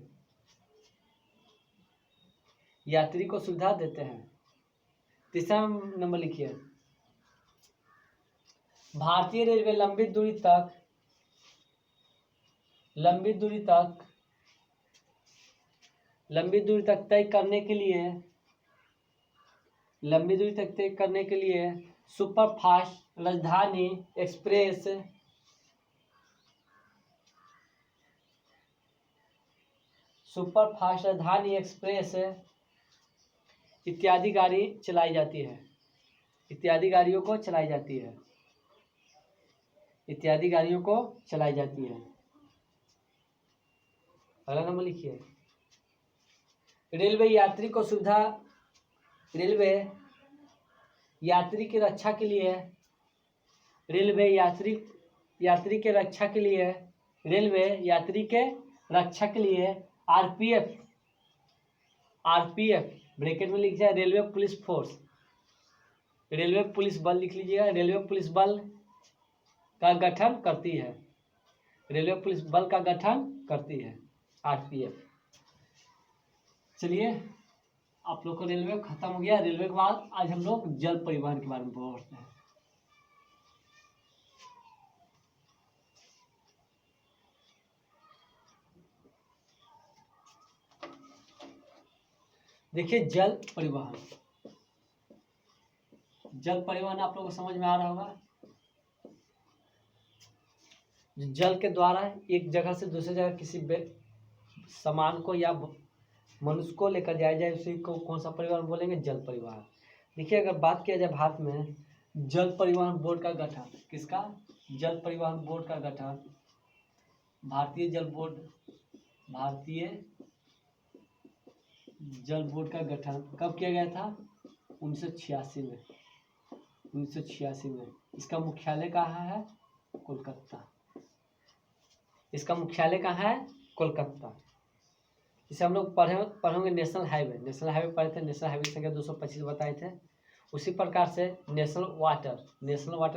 यात्री को सुविधा देते हैं। तीसरा नंबर लिखिए, भारतीय रेलवे लंबी दूरी तक तय करने के लिए सुपरफास्ट राजधानी एक्सप्रेस, सुपरफास्ट राजधानी एक्सप्रेस इत्यादि गाड़ी चलाई जाती है। इत्यादि गाड़ियों को चलाई जाती है। इत्यादि गाड़ियों को चलाई जाती है। अगला नंबर लिखिए, रेलवे यात्री को सुविधा, रेलवे यात्री की रक्षा के लिए, रेलवे यात्री के रक्षा के लिए, रेलवे यात्री के रक्षा के लिए आरपीएफ ब्रैकेट में लिख जाए railway police force, railway police बल लिख लीजिएगा, रेलवे पुलिस बल का गठन करती है। रेलवे पुलिस बल का गठन करती है आरपीएफ। चलिए, आप लोग को रेलवे खत्म हो गया। रेलवे के बाद आज हम लोग जल परिवहन के बारे में पढ़ते हैं। देखिए, जल परिवहन आप लोगों को समझ में आ रहा होगा। जल के द्वारा एक जगह से दूसरी जगह किसी सामान को या मनुष्य को लेकर जाया जाए, उसी को कौन सा परिवहन बोलेंगे? जल परिवहन। देखिए, अगर बात किया जाए भारत में जल परिवहन बोर्ड का गठन, किसका? जल परिवहन बोर्ड का गठन भारतीय जल बोर्ड का गठन कब किया गया था? 1986 में। 1986 में। इसका मुख्यालय कहाँ है? कोलकाता। इसका मुख्यालय कहाँ है? कोलकाता। इसे हम लोग पढ़ेंगे नेशनल हाईवे पढ़े थे। नेशनल हाईवे की संख्या 225 बताए थे। उसी प्रकार से नेशनल वाटर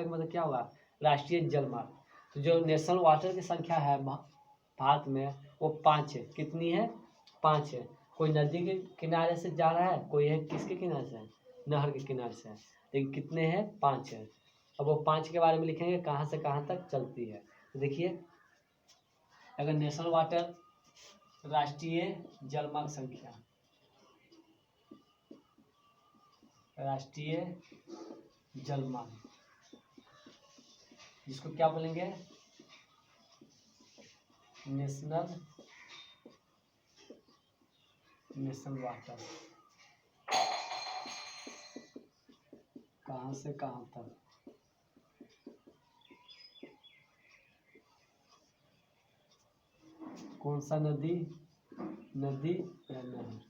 का मतलब क्या होगा? राष्ट्रीय जल मार्ग। तो जो नेशनल वाटर की संख्या है भारत में वो 5 है। कितनी है? 5 है। कोई नदी के किनारे से जा रहा है, कोई है किसके किनारे से? नहर के किनारे से। लेकिन कितने हैं? 5 है। अब वो 5 के बारे में लिखेंगे, कहाँ से कहाँ तक चलती है। तो देखिए, अगर नेशनल वाटर राष्ट्रीय जलमार्ग संख्या, राष्ट्रीय जलमार्ग, जिसको क्या बोलेंगे? National water. कहाँ से कहाँ तक? कौन सा नदी या नहर?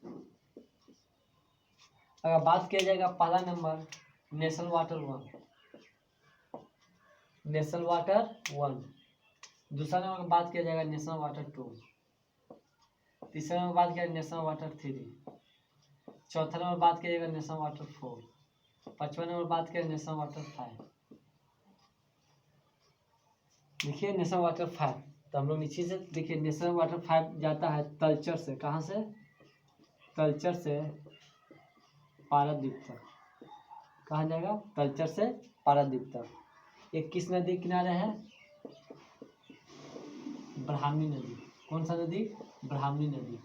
अगर बात किया जाएगा पहला नंबर नेशनल वाटर 1, दूसरा नंबर बात किया जाएगा नेशनल वाटर 2, तीसरा नंबर बात किया नेशनल वाटर 3, चौथा नंबर बात किया जाएगा नेशनल वाटर 4, पांचवा नंबर बात किया नेशनल वाटर 5। देखिए, नेशनल वाटर 5, तो हम लोग नीचे से देखिए नेशनल वाटर 5 जाता है तलचर से। कहाँ से? तलचर से पारादीप तक। कहाँ जाएगा? तलचर से पारादीप तक। ये किस नदी किनारे है? ब्राह्मणी नदी। कौन सा नदी? ब्राह्मणी नदी।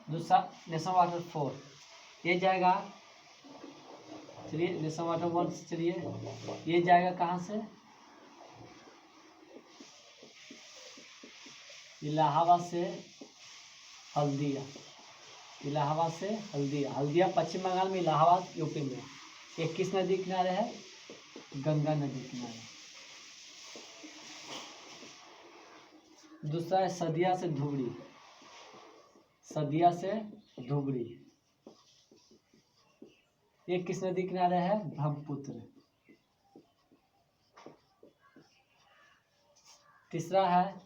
दूसरा नेशनल वाटर 4, ये जाएगा, चलिए नेशनल वाटर 1 से चलिए, ये जाएगा कहाँ से? इलाहाबाद से हल्दिया, इलाहाबाद से हल्दिया, हल्दिया पश्चिम बंगाल में, इलाहाबाद यूपी में। ये किस नदी किनारे है? गंगा नदी किनारे। दूसरा है सदिया से धुबरी, सदिया से धुबरी, ये किस नदी किनारे है? ब्रह्मपुत्र। तीसरा है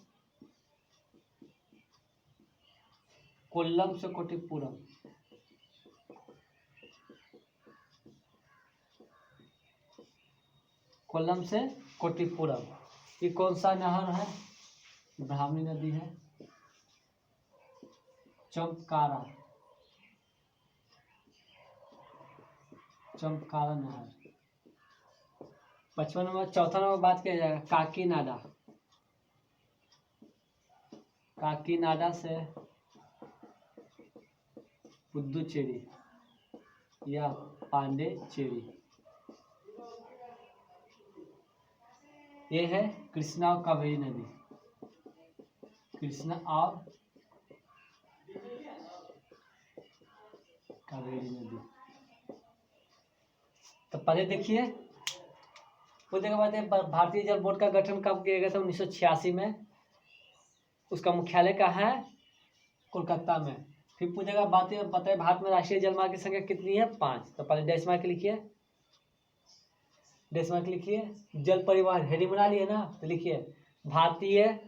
कोल्लम से कोटिपुरम, कोल्लम से कोटिपुरम, ये कौन सा नहर है? ब्राह्मणी नदी है। चमकारा, चमकारा नहर। 55 नंबर, चौथा नंबर बात किया जाएगा काकीनाडा, काकीनाडा से पुदुचेरी या पांडेचेरी, ये है कृष्णा और कावेरी नदी, कृष्णा और कावेरी नदी। तो पहले देखिए, पूछने के बाद भारतीय जल बोर्ड का गठन कब किया गया था? 1986 में। उसका मुख्यालय कहाँ है? कोलकाता में। फिर पूछेगा बताइए भारत में राष्ट्रीय जलमार्ग की संख्या कितनी है? 5। तो पहले डैश मार्क लिखिए, डैश मार्क लिखिए। जल परिवहन हेडिंग बना लिए ना, तो लिखिए भारतीय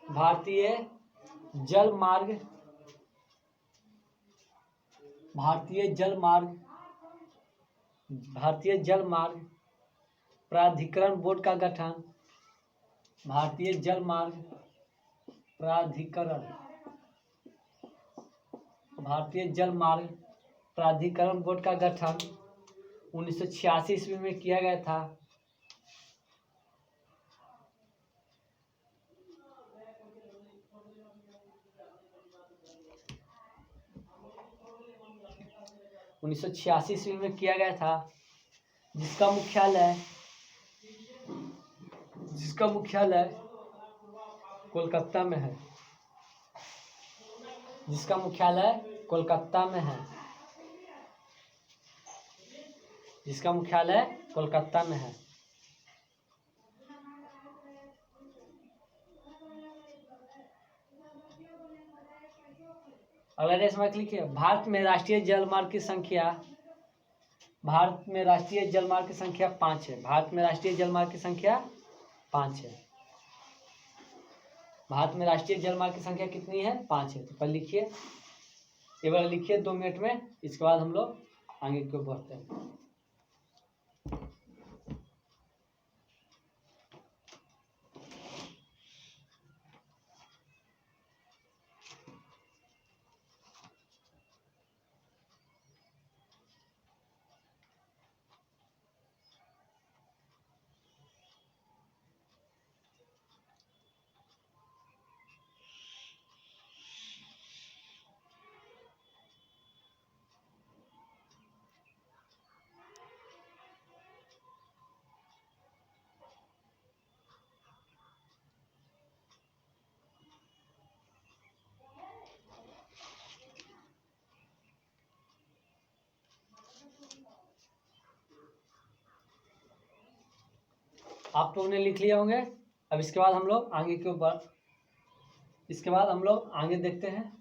भारतीय जल मार्ग, भारतीय जल मार्ग, भारतीय जल मार्ग प्राधिकरण बोर्ड का गठन, भारतीय जल मार्ग प्राधिकरण, भारतीय जल मार्ग प्राधिकरण बोर्ड का गठन 1986 ईस्वी में किया गया था। उन्नीस सौ 86 ईस्वी में किया गया था, जिसका मुख्यालय कोलकाता में है, जिसका मुख्यालय कोलकाता में है, जिसका मुख्यालय कोलकाता में है। अगला इसमें लिखिए भारत में राष्ट्रीय जलमार्ग की संख्या, भारत में राष्ट्रीय जलमार्ग की संख्या 5 है। भारत में राष्ट्रीय जलमार्ग की संख्या 5 है। भारत में राष्ट्रीय जलमार्ग की संख्या कितनी है? 5 है। तो पहले लिखिए, ये बार लिखिए 2 मिनट में, इसके बाद हम लोग आगे की ओर बढ़ते हैं। आप लोगों ने लिख लिया होंगे। अब इसके बाद हम लोग आगे के ऊपर, इसके बाद हम लोग आगे देखते हैं।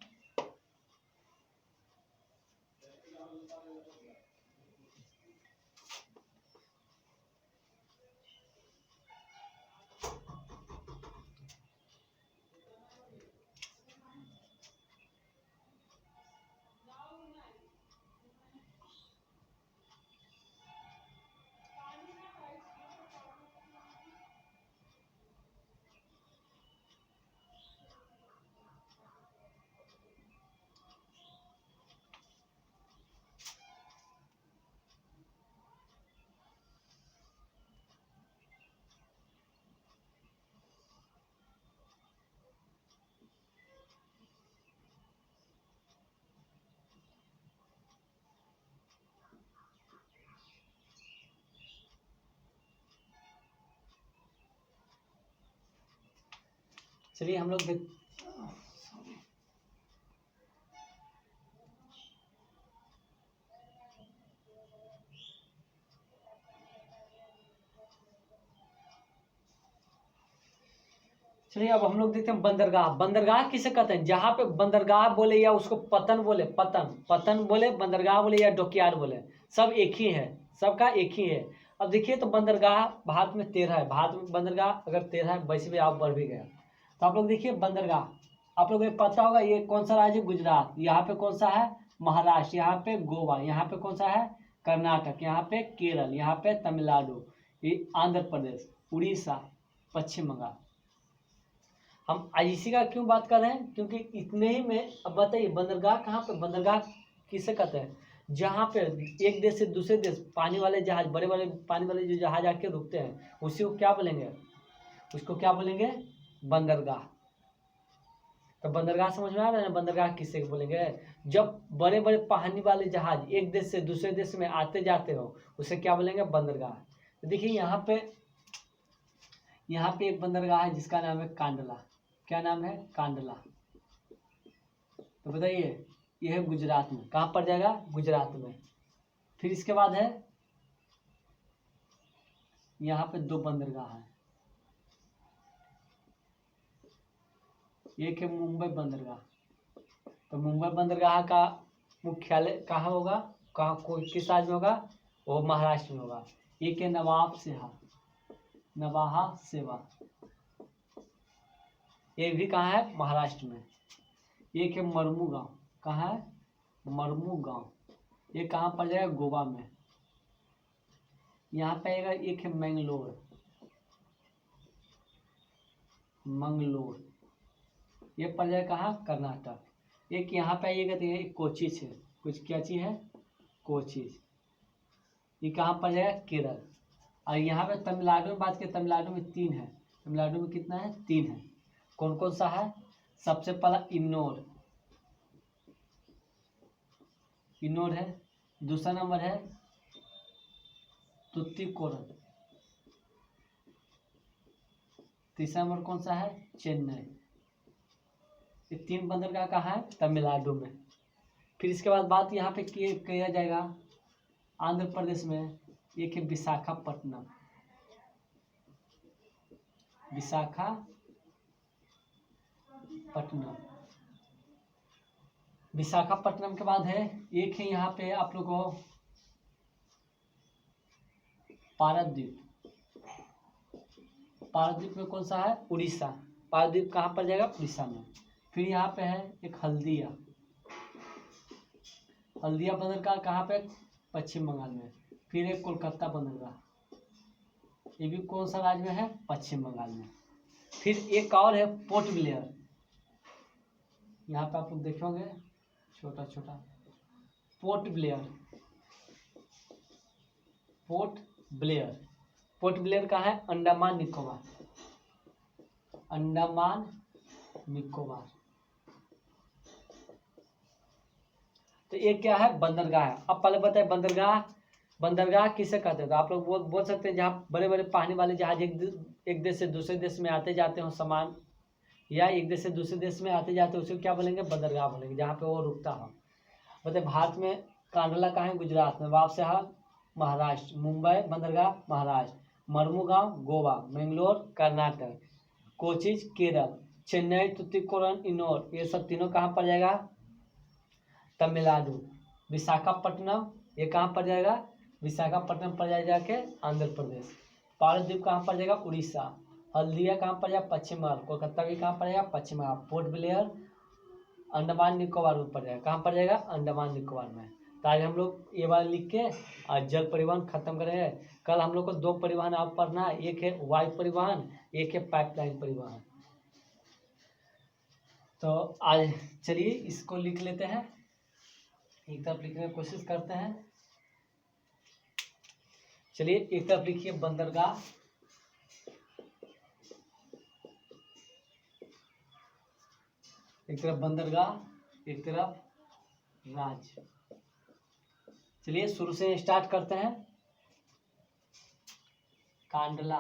चलिए हम लोग चलिए अब हम लोग देखते हैं बंदरगाह। बंदरगाह किसे कहते हैं? जहाँ पे बंदरगाह बोले या उसको पतन बोले, पतन बोले, बंदरगाह बोले या डॉकयार्ड बोले, सब एक ही है, सबका एक ही है। अब देखिए तो बंदरगाह भारत में 13 है। भारत में बंदरगाह अगर 13 है, वैसे भी आप बढ़ भी गया। तो आप लोग देखिए बंदरगाह, आप लोग को पता होगा ये कौन सा राज्य? गुजरात। यहाँ पे कौन सा है? महाराष्ट्र। यहाँ पे गोवा। यहाँ पे कौन सा है? कर्नाटक। यहाँ पे केरल। यहाँ पे तमिलनाडु, ये आंध्र प्रदेश, उड़ीसा, पश्चिम बंगाल। हम आईसी का क्यों बात कर रहे हैं? क्योंकि इतने ही में अब बताइए बंदरगाह कहाँ पे? बंदरगाह किसे कहते हैं? जहाँ पे एक देश से दूसरे देश पानी वाले जहाज, बड़े बड़े पानी वाले जो जहाज आके रुकते हैं, उसी को क्या बोलेंगे? उसको क्या बोलेंगे? बंदरगाह। तो बंदरगाह समझ में आ रहा है ना? बंदरगाह किसे बोलेंगे? जब बड़े बड़े पानी वाले जहाज एक देश से दूसरे देश में आते जाते हो, उसे क्या बोलेंगे? बंदरगाह। तो देखिए यहाँ पे एक बंदरगाह है जिसका नाम है कांडला। क्या नाम है? कांडला। तो बताइए यह है गुजरात में। कहाँ पर जाएगा? गुजरात में। फिर इसके बाद है यहाँ पे 2 बंदरगाह है। एक है मुंबई बंदरगाह। तो मुंबई बंदरगाह का मुख्यालय कहाँ होगा? कहाँ, कोई किस राज्य में होगा? वो महाराष्ट्र में होगा। एक है नवाहा सेवा, ये भी कहाँ है? महाराष्ट्र में। एक है मरमू गांव। कहाँ है? मरमू गांव। ये कहाँ पड़ जाएगा? गोवा में। यहाँ पे आएगा एक है मंगलोर, ये पड़ जाएगा कहाँ? कर्नाटक। एक यहाँ पे आइएगा तो ये कोचीज है। कुछ क्या चीज है? कोचीज। ये कहाँ पड़ जाएगा? केरल। और यहाँ पे तमिलनाडु में बात करें, तमिलनाडु में 3 है। तमिलनाडु में कितना है? 3 है। कौन कौन सा है? सबसे पहला इन्नोर है। दूसरा नंबर है तुतिकोरन। तीसरा नंबर कौन सा है? चेन्नई। ये 3 बंदरगाह कहाँ है? तमिलनाडु में। फिर इसके बाद बात यहाँ पे किया जाएगा आंध्र प्रदेश में। एक है विशाखापट्टनम। विशाखापट्टनम के बाद है एक है यहाँ पे आप लोगों को पारादीप। पारादीप में कौन सा है? उड़ीसा। पारादीप कहाँ पर जाएगा? उड़ीसा में। फिर यहाँ पे है एक हल्दिया बंदरगाह। कहाँ पे? पश्चिम बंगाल में। फिर एक कोलकाता बंदरगाह, ये भी कौन सा राज्य में है? पश्चिम बंगाल में। फिर एक और है पोर्ट ब्लेयर। यहाँ पे आप लोग देखोगे छोटा छोटा पोर्ट ब्लेयर कहाँ है? अंडमान निकोबार। तो ये क्या है? बंदरगाह है। अब पहले बताए बंदरगाह किसे कहते हैं? तो आप लोग बोल सकते हैं जहाँ बड़े बड़े पानी वाले जहाज एक देश से दूसरे देश में आते जाते हो सामान, या एक देश से दूसरे देश में आते जाते हो, उसे क्या बोलेंगे? बंदरगाह बोलेंगे, जहाँ पे वो रुकता हो। बताए भारत में कांडला कहाँ है? गुजरात में। वापसहा महाराष्ट्र। मुंबई बंदरगाह महाराष्ट्र। मरमुगांव गोवा। मैंगलोर कर्नाटक। कोचीज केरल। चेन्नई, तुतिकोरन, इन्नोर, ये सब तीनों कहाँ पर जाएगा? तमिलनाडु। विशाखापट्टनम ये कहाँ पर जाएगा? विशाखापट्टनम पर जाके आंध्र प्रदेश। पारदीप कहाँ पर जाएगा? उड़ीसा। हल्दिया कहाँ पर जाएगा? पश्चिम बंगाल। कोलकाता भी कहाँ पर जाएगा? पश्चिम बंगाल। पोर्ट ब्लेयर अंडमान निकोबार में पड़ जाएगा। कहाँ पर जाएगा? अंडमान निकोबार में। तो आज हम लोग ये बार लिख के आज जल परिवहन खत्म करेंगे। कल हम लोग को 2 परिवहन आप पढ़ना है, एक है वायु परिवहन, एक है पाइपलाइन परिवहन। तो आज चलिए इसको लिख लेते हैं, एक तरफ लिखने की कोशिश करते हैं। चलिए एक तरफ लिखिए बंदरगाह, एक तरफ बंदरगाह, एक तरफ राज्य। चलिए शुरू से स्टार्ट करते हैं। कांडला,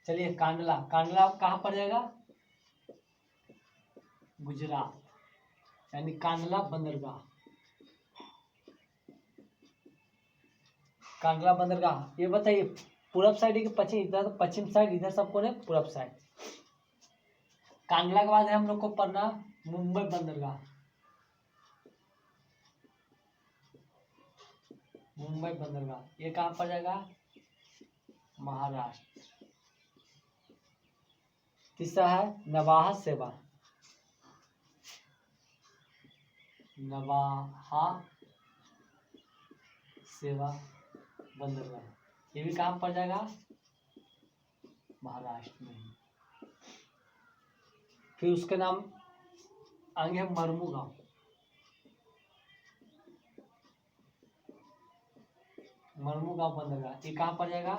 चलिए कांडला, कांडला कहाँ पड़ जाएगा? गुजरात, यानी कांडला बंदरगाह। कांडला बंदरगाह, ये बताइए पूरब साइड है कि पश्चिम? इधर पश्चिम साइड, इधर सब कौन है? पूरब साइड। कांडला के बाद है हम लोग को पढ़ना मुंबई बंदरगाह। मुंबई बंदरगाह ये कहाँ पड़ जाएगा? महाराष्ट्र। तीसरा है नवाहा सेवा, नवाहा सेवा बंदरगाह, ये भी कहाँ पड़ जाएगा? महाराष्ट्र में ही। फिर उसके नाम आगे है मरमुगांव। मरमुगांव बंदरगाह ये कहाँ पड़ जाएगा?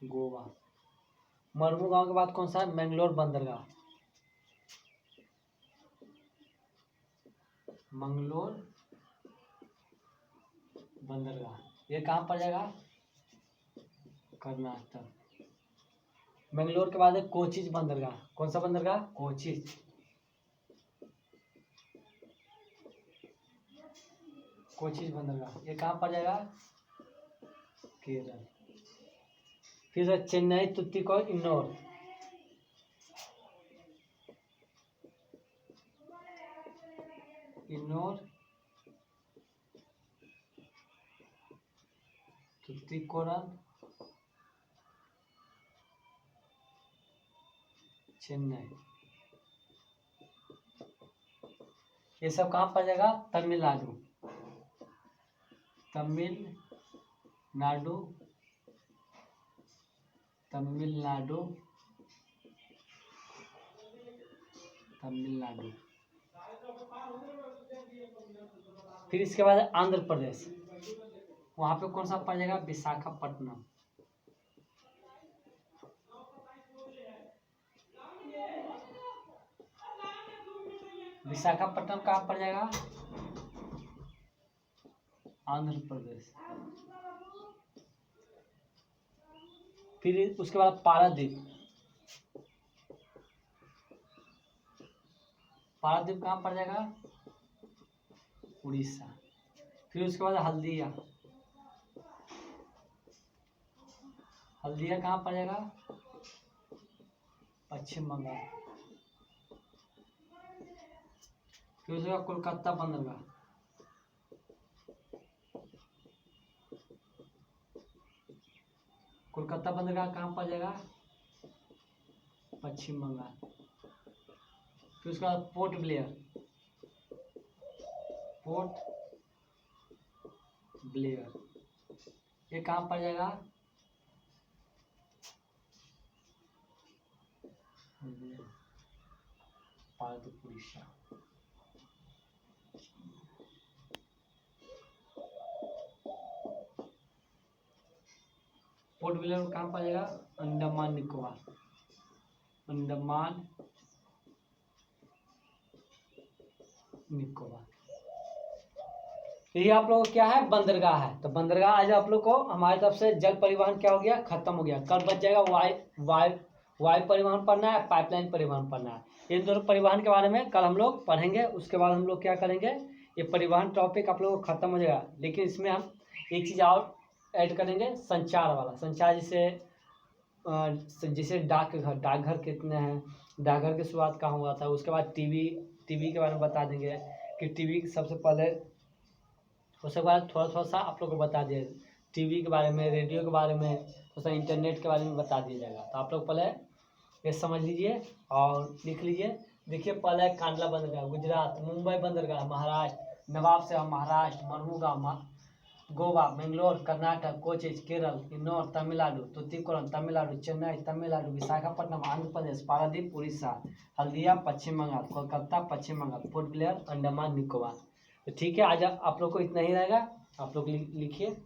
गोवा। मरमुगांव के बाद कौन सा है? मैंगलोर बंदरगाह। मंगलोर बंदरगाह ये कहाँ पड़ जाएगा? कर्नाटक। मैंगलोर के बाद है कोचीज बंदरगाह। कौन सा बंदरगाह? कोचीज। कोचीज बंदरगाह ये कहाँ पड़ जाएगा? केरल। फिर है चेन्नई, तुतीकोर, इन्नौर। इन्नौर, तुतीकोरन, चेन्नई, ये सब कहाँ पड़ जाएगा? तमिलनाडु। तमिलनाडु, तमिलनाडु, तमिलनाडु। फिर इसके बाद आंध्र प्रदेश, वहां पे कौन सा पड़ जाएगा? विशाखापट्टनम। विशाखापट्टनम कहाँ पड़ जाएगा? आंध्र प्रदेश। फिर उसके बाद पारादीप। पारादीप कहाँ पड़ जाएगा? उड़ीसा। फिर उसके बाद हल्दिया। हल्दिया कहाँ पड़ जाएगा? पश्चिम बंगाल। फिर उसके बाद कोलकाता बंदरगाह। कोलकाता बंदरगाह कहाँ पड़ जाएगा? पश्चिम बंगाल। फिर उसके बाद पोर्ट ब्लेयर। पोर्ट ब्लेयर ये कहाँ पड़ जाएगा? पारादीप, उड़ीसा। पोर्ट ब्लेयर कहाँ पड़ जाएगा? अंडमान निकोबार। अंडमान निकोबार। ये आप लोगों को क्या है? बंदरगाह है। तो बंदरगाह आज आप लोग को हमारी तरफ से जल परिवहन क्या हो गया? खत्म हो गया। कल बच जाएगा वायु परिवहन पढ़ना है, पाइपलाइन परिवहन पढ़ना है। इन दोनों परिवहन के बारे में कल हम लोग पढ़ेंगे। उसके बाद हम लोग क्या करेंगे? ये परिवहन टॉपिक आप लोगों को खत्म हो जाएगा, लेकिन इसमें हम एक चीज़ और ऐड करेंगे, संचार वाला। संचार जैसे डाकघर। डाकघर कितने हैं, डाकघर की शुरुआत कहाँ हुआ था। उसके बाद टीवी के बारे में बता देंगे कि टीवी सबसे पहले। उसके बाद थोड़ा थोड़ा सा आप लोग को बता दिया टीवी के बारे में, रेडियो के बारे में, थोड़ा सा इंटरनेट के बारे में बता दिया जाएगा। तो आप लोग पहले ये समझ लीजिए और लिख लीजिए। देखिए पहले कांडला बंदरगाह गुजरात, मुंबई बंदरगाह महाराष्ट्र, नवाब सेवा महाराष्ट्र, मरमुगांव गोवा, बेंगलोर कर्नाटक, कोचीज केरल, इन्नौर तमिलनाडु, तूतीकोरन तमिलनाडु, चेन्नई तमिलनाडु, विशाखापट्टनम आंध्र प्रदेश, पारादीप उड़ीसा, हल्दिया पश्चिम बंगाल, कोलकाता पश्चिम बंगाल, पोर्ट ब्लेयर अंडमान निकोबार। तो ठीक है, आज आप लोग को इतना ही रहेगा। आप लोग लिखिए।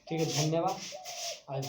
ठीक है, धन्यवाद। आज